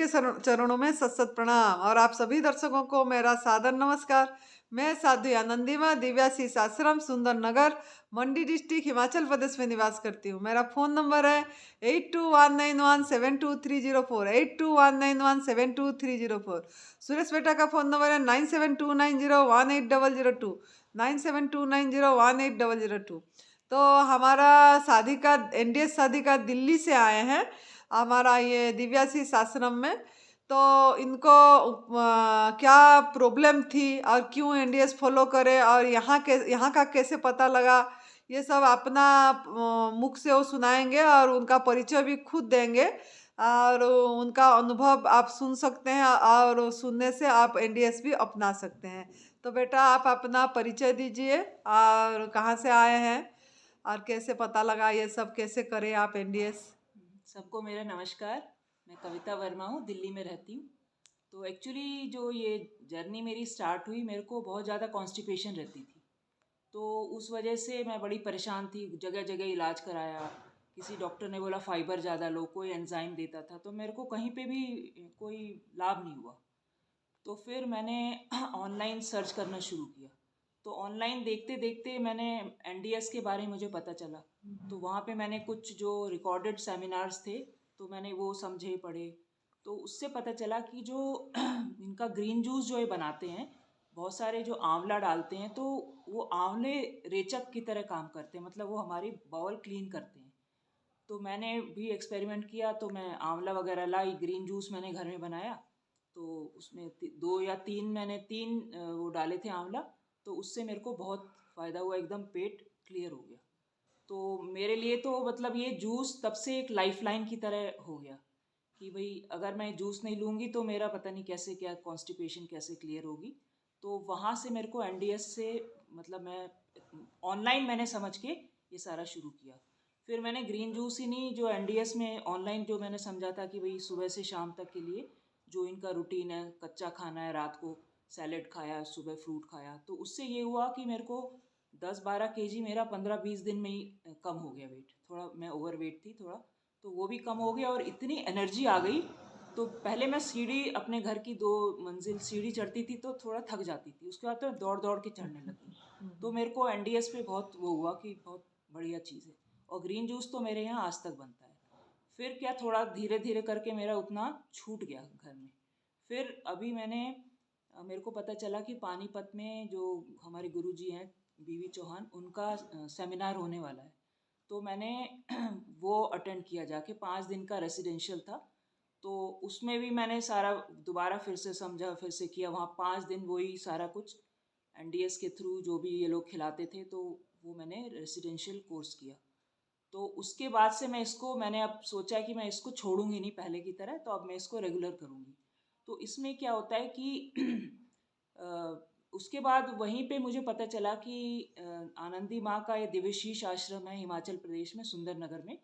के चरणों में सत सत प्रणाम और आप सभी दर्शकों को मेरा सादर नमस्कार। मैं साध्वी आनंदीमा दिव्याशीष आश्रम सुंदर नगर मंडी डिस्ट्रिक्ट हिमाचल प्रदेश में निवास करती हूँ। मेरा फ़ोन नंबर है 8219172304 8219172304। सुरेश बेटा का फ़ोन नंबर है 9729018002 9729018002। तो हमारा शादी का एनडीएस शादी का दिल्ली से आए हैं हमारा ये दिव्याशीष आश्रम में। तो इनको क्या प्रॉब्लम थी और क्यों एनडीएस फॉलो करे और यहाँ का कैसे पता लगा, ये सब अपना मुख से वो सुनाएंगे और उनका परिचय भी खुद देंगे और उनका अनुभव आप सुन सकते हैं और सुनने से आप एनडीएस भी अपना सकते हैं। तो बेटा आप अपना परिचय दीजिए और कहाँ से आए हैं और कैसे पता लगा, ये सब कैसे करें आप एनडीएस। सबको मेरा नमस्कार। मैं कविता वर्मा हूँ, दिल्ली में रहती हूँ। तो एक्चुअली जो ये जर्नी मेरी स्टार्ट हुई, मेरे को बहुत ज़्यादा कॉन्स्टिपेशन रहती थी। तो उस वजह से मैं बड़ी परेशान थी, जगह जगह इलाज कराया। किसी डॉक्टर ने बोला फाइबर ज़्यादा लो, कोई एंजाइम देता था, तो मेरे को कहीं पे भी कोई लाभ नहीं हुआ। तो फिर मैंने ऑनलाइन सर्च करना शुरू किया। तो ऑनलाइन देखते देखते मैंने एनडीएस के बारे में मुझे पता चला। तो वहाँ पे मैंने कुछ जो रिकॉर्डेड सेमिनार्स थे, तो मैंने वो समझे पढ़े। तो उससे पता चला कि जो इनका ग्रीन जूस जो ये बनाते हैं, बहुत सारे जो आंवला डालते हैं, तो वो आंवले रेचक की तरह काम करते हैं, मतलब वो हमारी बाउल क्लीन करते हैं। तो मैंने भी एक्सपेरिमेंट किया, तो मैं आंवला वगैरह लाई, ग्रीन जूस मैंने घर में बनाया। तो उसमें दो या तीन मैंने तीन वो डाले थे आंवला। तो उससे मेरे को बहुत फ़ायदा हुआ, एकदम पेट क्लियर हो गया। तो मेरे लिए तो मतलब ये जूस तब से एक लाइफ लाइन की तरह हो गया कि भाई अगर मैं जूस नहीं लूँगी तो मेरा पता नहीं कैसे क्या कॉन्स्टिपेशन कैसे क्लियर होगी। तो वहाँ से मेरे को एनडीएस से मतलब मैं ऑनलाइन मैंने समझ के ये सारा शुरू किया। फिर मैंने ग्रीन जूस ही नहीं, जो एनडीएस में ऑनलाइन जो मैंने समझा था कि भाई सुबह से शाम तक के लिए जो इनका रूटीन है, कच्चा खाना है, रात को सैलेड खाया, सुबह फ्रूट खाया, तो उससे ये हुआ कि मेरे को 10-12 केजी मेरा 15-20 दिन में ही कम हो गया वेट। थोड़ा मैं ओवर वेट थी थोड़ा, तो वो भी कम हो गया और इतनी एनर्जी आ गई। तो पहले मैं सीढ़ी अपने घर की 2 मंजिल सीढ़ी चढ़ती थी तो थोड़ा थक जाती थी, उसके बाद तो दौड़ दौड़ के चढ़ने लगी। तो मेरे को एनडीएस पे बहुत वो हुआ कि बहुत बढ़िया चीज़ है। और ग्रीन जूस तो मेरे यहाँ आज तक बनता है। फिर क्या थोड़ा धीरे धीरे करके मेरा उतना छूट गया घर में। फिर अभी मेरे को पता चला कि पानीपत में जो हमारे गुरुजी हैं बीवी चौहान, उनका सेमिनार होने वाला है। तो मैंने वो अटेंड किया जाके, 5 दिन का रेसिडेंशियल था। तो उसमें भी मैंने सारा दोबारा फिर से समझा, फिर से किया। वहाँ 5 दिन वही सारा कुछ एनडीएस के थ्रू जो भी ये लोग खिलाते थे, तो वो मैंने रेसिडेंशियल कोर्स किया। तो उसके बाद से मैंने अब सोचा कि मैं इसको छोड़ूंगी नहीं पहले की तरह, तो अब मैं इसको रेगुलर करूँगी। तो इसमें क्या होता है कि उसके बाद वहीं पे मुझे पता चला कि आनंदी माँ का ये दिव्यशीष आश्रम है हिमाचल प्रदेश में सुंदर नगर में।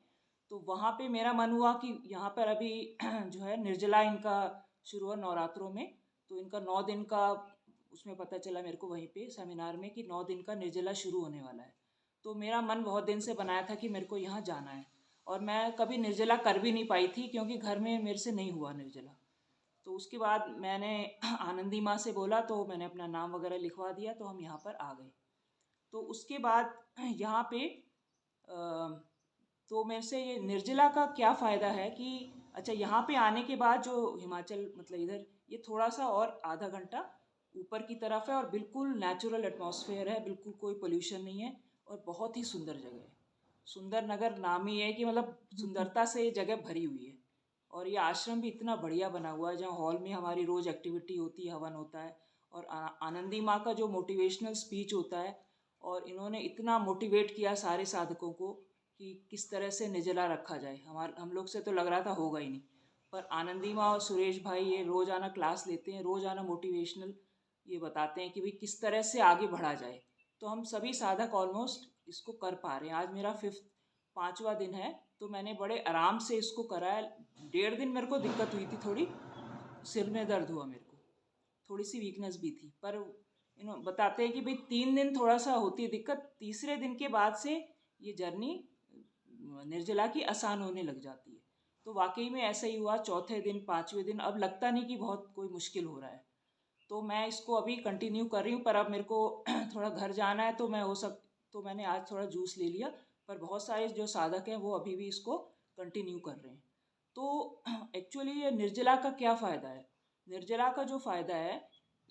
तो वहाँ पे मेरा मन हुआ कि यहाँ पर अभी जो है निर्जला इनका शुरू हुआ नवरात्रों में। तो इनका 9 दिन का उसमें पता चला मेरे को वहीं पे सेमिनार में कि 9 दिन का निर्जला शुरू होने वाला है। तो मेरा मन बहुत दिन से बनाया था कि मेरे को यहाँ जाना है। और मैं कभी निर्जला कर भी नहीं पाई थी क्योंकि घर में मेरे से नहीं हुआ निर्जला। तो उसके बाद मैंने आनंदी माँ से बोला, तो मैंने अपना नाम वगैरह लिखवा दिया, तो हम यहाँ पर आ गए। तो उसके बाद यहाँ पे तो मेरे से ये निर्जला का क्या फ़ायदा है कि अच्छा, यहाँ पे आने के बाद जो हिमाचल मतलब इधर ये थोड़ा सा और आधा घंटा ऊपर की तरफ है और बिल्कुल नेचुरल एटमॉस्फेयर है, बिल्कुल कोई पोल्यूशन नहीं है और बहुत ही सुंदर जगह है। सुंदर नगर नाम ही है कि मतलब सुंदरता से ये जगह भरी हुई है। और ये आश्रम भी इतना बढ़िया बना हुआ है, जहाँ हॉल में हमारी रोज़ एक्टिविटी होती है, हवन होता है। और आनंदी माँ का जो मोटिवेशनल स्पीच होता है, और इन्होंने इतना मोटिवेट किया सारे साधकों को कि किस तरह से निर्जला रखा जाए। हम लोग से तो लग रहा था होगा ही नहीं, पर आनंदी माँ और सुरेश भाई ये रोज़ाना क्लास लेते हैं, रोज़ाना मोटिवेशनल ये बताते हैं कि भाई किस तरह से आगे बढ़ा जाए। तो हम सभी साधक ऑलमोस्ट इसको कर पा रहे हैं। आज मेरा 5वां दिन है, तो मैंने बड़े आराम से इसको करा है। 1.5 दिन मेरे को दिक्कत हुई थी, थोड़ी सिर में दर्द हुआ मेरे को, थोड़ी सी वीकनेस भी थी। पर बताते हैं कि भाई 3 दिन थोड़ा सा होती है दिक्कत, तीसरे दिन के बाद से ये जर्नी निर्जला की आसान होने लग जाती है। तो वाकई में ऐसा ही हुआ, चौथे दिन 5वें दिन अब लगता नहीं कि बहुत कोई मुश्किल हो रहा है। तो मैं इसको अभी कंटिन्यू कर रही हूँ, पर अब मेरे को थोड़ा घर जाना है, तो मैं वो सब, तो मैंने आज थोड़ा जूस ले लिया। पर बहुत सारे जो साधक हैं वो अभी भी इसको कंटिन्यू कर रहे हैं। तो एक्चुअली ये निर्जला का क्या फ़ायदा है? निर्जला का जो फ़ायदा है,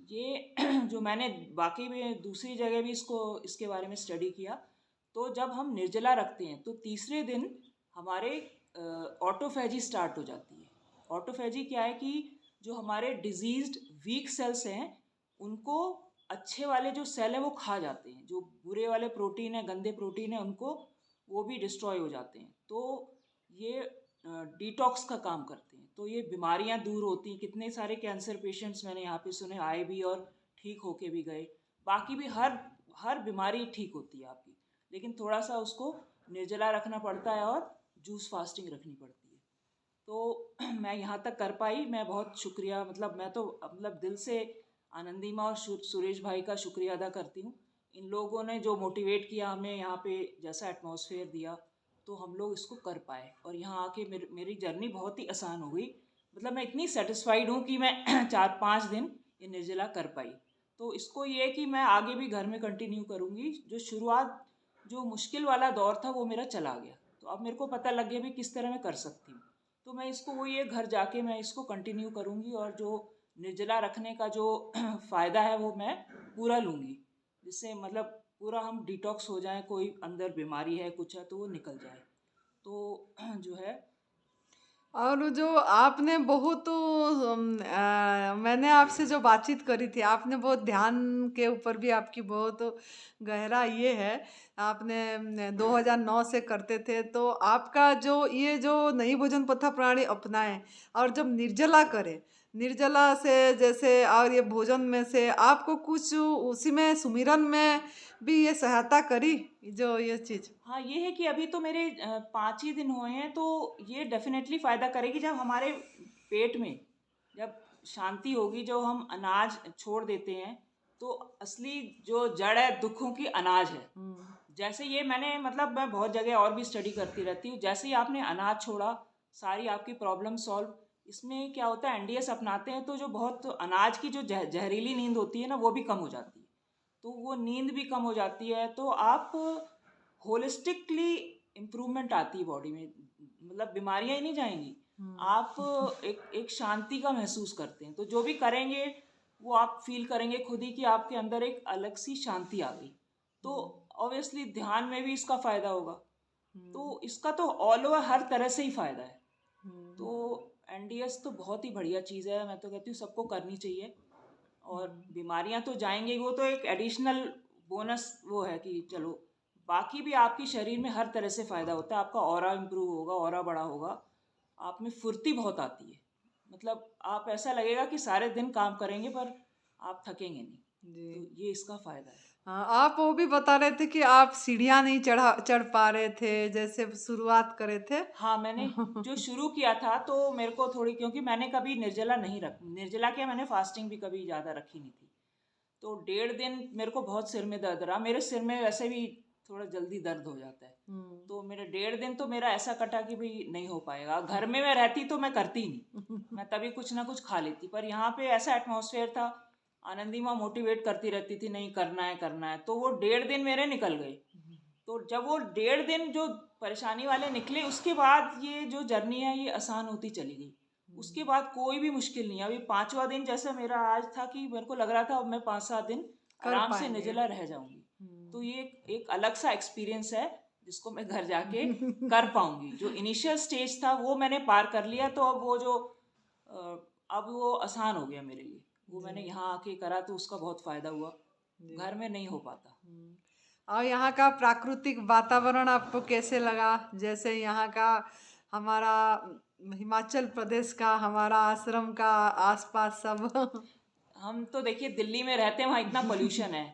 ये जो मैंने वाकई में दूसरी जगह भी इसके बारे में स्टडी किया, तो जब हम निर्जला रखते हैं तो तीसरे दिन हमारे ऑटोफैजी स्टार्ट हो जाती है। ऑटोफैजी क्या है कि जो हमारे डिजीज्ड वीक सेल्स हैं उनको अच्छे वाले जो सेल हैं वो खा जाते हैं, जो बुरे वाले प्रोटीन है, गंदे प्रोटीन है, उनको वो भी डिस्ट्रॉय हो जाते हैं। तो ये डिटॉक्स का काम करते हैं, तो ये बीमारियां दूर होती हैं। कितने सारे कैंसर पेशेंट्स मैंने यहाँ पे सुने आए भी और ठीक होके भी गए। बाकी भी हर हर बीमारी ठीक होती है आपकी, लेकिन थोड़ा सा उसको निर्जला रखना पड़ता है और जूस फास्टिंग रखनी पड़ती है। तो मैं यहाँ तक कर पाई, मैं बहुत शुक्रिया, मतलब मैं तो मतलब दिल से आनंदी माँ और सुरेश भाई का शुक्रिया अदा करती हूँ। इन लोगों ने जो मोटिवेट किया हमें, यहाँ पे जैसा एटमॉस्फेयर दिया, तो हम लोग इसको कर पाए और यहाँ आके मेरी जर्नी बहुत ही आसान हो गई। मतलब मैं इतनी सेटिस्फाइड हूँ कि मैं 4-5 दिन ये निर्जला कर पाई। तो इसको ये है कि मैं आगे भी घर में कंटिन्यू करूँगी। जो शुरुआत, जो मुश्किल वाला दौर था वो मेरा चला गया, तो अब मेरे को पता लग गया भी किस तरह मैं कर सकती हूँ। तो मैं इसको वो ये घर जाके मैं इसको कंटिन्यू करूँगी और जो निर्जला रखने का जो फ़ायदा है वो मैं पूरा लूँगी, जिससे मतलब पूरा हम डिटॉक्स हो जाएं, कोई अंदर बीमारी है कुछ है तो वो निकल जाए। तो जो है, और जो आपने बहुत मैंने आपसे जो बातचीत करी थी, आपने बहुत ध्यान के ऊपर भी आपकी बहुत गहरा ये है। आपने 2009 से करते थे, तो आपका जो ये जो नई भोजन पथा प्रणाली अपनाए और जब निर्जला करे, निर्जला से जैसे और ये भोजन में से आपको कुछ उसी में सुमिरन में भी ये सहायता करी, जो ये चीज़। हाँ ये है कि अभी तो मेरे 5 ही दिन हुए हैं, तो ये डेफिनेटली फ़ायदा करेगी। जब हमारे पेट में जब शांति होगी, जो हम अनाज छोड़ देते हैं, तो असली जो जड़ है दुखों की अनाज है। जैसे ये मैंने, मतलब मैं बहुत जगह और भी स्टडी करती रहती हूँ, जैसे ही आपने अनाज छोड़ा सारी आपकी प्रॉब्लम सॉल्व। इसमें क्या होता है, एनडीएस अपनाते हैं तो जो बहुत अनाज की जो जहरीली नींद होती है ना वो भी कम हो जाती है। तो वो नींद भी कम हो जाती है, तो आप होलिस्टिकली इम्प्रूवमेंट आती है बॉडी में, मतलब बीमारियां ही नहीं जाएंगी। आप एक शांति का महसूस करते हैं, तो जो भी करेंगे वो आप फील करेंगे खुद ही कि आपके अंदर एक अलग सी शांति आ गई। तो ऑब्वियसली ध्यान में भी इसका फायदा होगा। तो इसका तो ऑल ओवर हर तरह से ही फायदा है। तो एनडीएस तो बहुत ही बढ़िया चीज़ है, मैं तो कहती हूँ सबको करनी चाहिए। और बीमारियां तो जाएंगी, वो तो एक एडिशनल बोनस वो है कि चलो, बाकी भी आपकी शरीर में हर तरह से फ़ायदा होता है। आपका ऑरा इम्प्रूव होगा, ऑरा बड़ा होगा, आप में फुर्ती बहुत आती है। मतलब आप ऐसा लगेगा कि सारे दिन काम करेंगे पर आप थकेंगे नहीं। जी। तो ये इसका फ़ायदा है। हाँ, आप वो भी बता रहे थे कि आप सीढ़ियाँ नहीं चढ़ पा रहे थे, जैसे शुरुआत करे थे। हाँ, मैंने जो शुरू किया था तो मेरे को थोड़ी, क्योंकि मैंने कभी निर्जला क्या, मैंने फास्टिंग भी कभी ज़्यादा रखी नहीं थी। तो 1.5 दिन मेरे को बहुत सिर में दर्द रहा। मेरे सिर में वैसे भी थोड़ा जल्दी दर्द हो जाता है। तो मेरे 1.5 दिन तो मेरा ऐसा कटा कि भाई नहीं हो पाएगा। घर में मैं रहती तो मैं करती ही नहीं, मैं तभी कुछ ना कुछ खा लेती। पर यहाँ पे ऐसा एटमॉस्फेयर था, आनंदी माँ मोटिवेट करती रहती थी, नहीं करना है करना है, तो वो 1.5 दिन मेरे निकल गए। तो जब वो 1.5 दिन जो परेशानी वाले निकले, उसके बाद ये जो जर्नी है ये आसान होती चली गई। उसके बाद कोई भी मुश्किल नहीं। अभी 5वां दिन जैसा मेरा आज था कि मेरे को लग रहा था अब मैं 5-7 दिन कर आराम से पाएंगे। निर्जला रह जाऊंगी। तो ये एक अलग सा एक्सपीरियंस है जिसको मैं घर जाके कर पाऊंगी। जो इनिशियल स्टेज था वो मैंने पार कर लिया, तो अब वो जो अब वो आसान हो गया मेरे लिए। वो मैंने यहाँ आके करा तो उसका बहुत फायदा हुआ, घर में नहीं हो पाता। और यहाँ का प्राकृतिक वातावरण आपको कैसे लगा? जैसे यहाँ का हमारा हिमाचल प्रदेश का हमारा आश्रम का आसपास सब। हम तो देखिए दिल्ली में रहते हैं, वहाँ इतना पोल्यूशन है।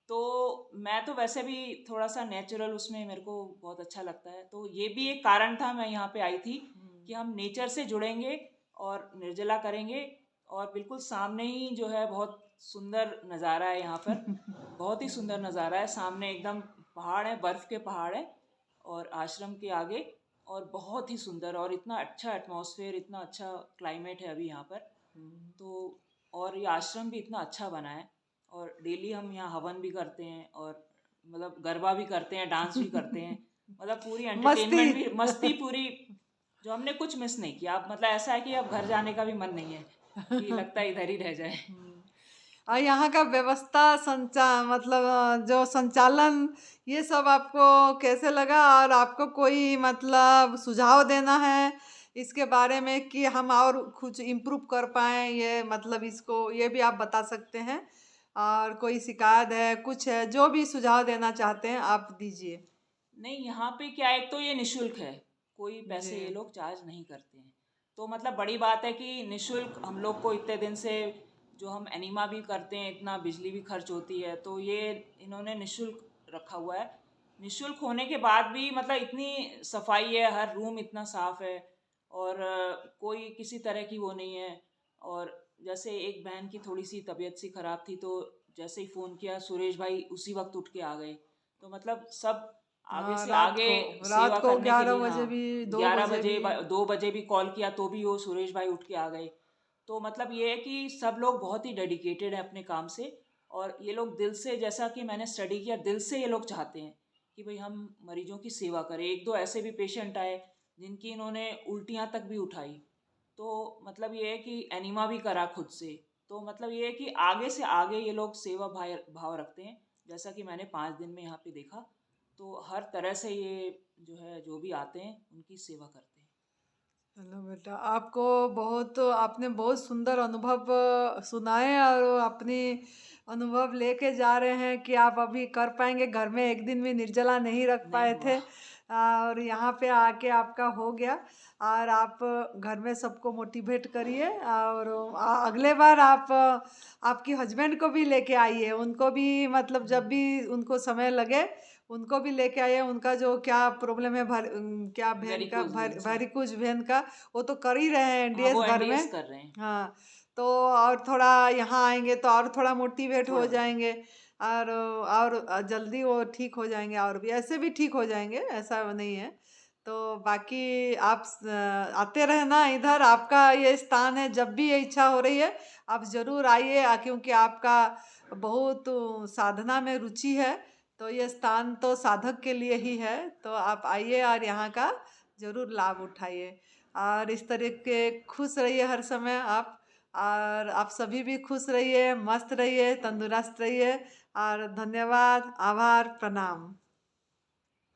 तो मैं तो वैसे भी थोड़ा सा नेचुरल, उसमें मेरे को बहुत अच्छा लगता है। तो ये भी एक कारण था मैं यहाँ पे आई थी कि हम नेचर से जुड़ेंगे और निर्जला करेंगे। और बिल्कुल सामने ही जो है बहुत सुंदर नज़ारा है यहाँ पर, बहुत ही सुंदर नज़ारा है। सामने एकदम पहाड़ है, बर्फ़ के पहाड़ है, और आश्रम के आगे और बहुत ही सुंदर और इतना अच्छा एटमॉस्फेयर, इतना अच्छा क्लाइमेट है अभी यहाँ पर। तो और ये आश्रम भी इतना अच्छा बना है, और डेली हम यहाँ हवन भी करते हैं, और मतलब गरबा भी करते हैं, डांस भी करते हैं, मतलब पूरी मस्ती। एंटरटेनमेंट भी, मस्ती पूरी, जो हमने कुछ मिस नहीं किया। अब मतलब ऐसा है कि अब घर जाने का भी मन नहीं है, कि लगता है इधर ही रह जाए। और यहाँ का व्यवस्था मतलब जो संचालन, ये सब आपको कैसे लगा? और आपको कोई मतलब सुझाव देना है इसके बारे में कि हम और कुछ इम्प्रूव कर पाएँ, ये मतलब इसको ये भी आप बता सकते हैं। और कोई शिकायत है, कुछ है, जो भी सुझाव देना चाहते हैं आप दीजिए। नहीं, यहाँ पे क्या है, एक तो ये निशुल्क है, कोई जी। पैसे ये लोग चार्ज नहीं करते हैं। तो मतलब बड़ी बात है कि निशुल्क हम लोग को इतने दिन से, जो हम एनिमा भी करते हैं, इतना बिजली भी खर्च होती है, तो ये इन्होंने निशुल्क रखा हुआ है। निशुल्क होने के बाद भी मतलब इतनी सफाई है, हर रूम इतना साफ है, और कोई किसी तरह की वो नहीं है। और जैसे एक बहन की थोड़ी सी तबीयत सी खराब थी, तो जैसे ही फ़ोन किया, सुरेश भाई उसी वक्त उठ के आ गए। तो मतलब सब आगे हाँ, से आगे रात सेवा को करने के 11 लिए, बजे हाँ, भी, 2 ग्यारह बजे बजे भी। 2 बजे भी कॉल किया तो भी वो सुरेश भाई उठ के आ गए। तो मतलब ये है कि सब लोग बहुत ही डेडिकेटेड हैं अपने काम से, और ये लोग दिल से, जैसा कि मैंने स्टडी किया, दिल से ये लोग चाहते हैं कि भाई हम मरीजों की सेवा करें। एक दो ऐसे भी पेशेंट आए जिनकी इन्होंने उल्टियाँ तक भी उठाई, तो मतलब ये है कि एनिमा भी करा खुद से। तो मतलब ये है कि आगे से आगे ये लोग सेवा भाव रखते हैं, जैसा कि मैंने 5 दिन में यहाँ पे देखा। तो हर तरह से ये जो है, जो भी आते हैं उनकी सेवा करते हैं। चलो बेटा, आपने बहुत सुंदर अनुभव सुनाए, और अपनी अनुभव लेके जा रहे हैं कि आप अभी कर पाएंगे। घर में एक दिन भी निर्जला नहीं रख नहीं पाए हुआ। थे, और यहाँ पे आके आपका हो गया। और आप घर में सबको मोटिवेट करिए, और अगले बार आप आपकी हस्बैंड को भी लेके आइए, उनको भी मतलब जब भी उनको समय लगे उनको भी लेके आइए। उनका जो क्या प्रॉब्लम है, क्या भेन का, वेरिकोज वेन से। वेरिकुज वेन का, वो तो कर ही रहे हैं हाँ, एनडीएस वो भर में। एनडीएस कर रहे हैं। हाँ, तो और थोड़ा यहाँ आएंगे तो और थोड़ा मोटिवेट हो थोड़ा। जाएंगे, और जल्दी वो ठीक हो जाएंगे, और भी ऐसे भी ठीक हो जाएंगे, ऐसा नहीं है। तो बाकी आप आते रहना इधर, आपका ये स्थान है, जब भी ये इच्छा हो रही है आप ज़रूर आइए, क्योंकि आपका बहुत साधना में रुचि है। तो ये स्थान तो साधक के लिए ही है, तो आप आइए और यहाँ का ज़रूर लाभ उठाइए। और इस तरह के खुश रहिए हर समय आप, और आप सभी भी खुश रहिए, मस्त रहिए, तंदुरुस्त रहिए। और धन्यवाद, आभार, प्रणाम।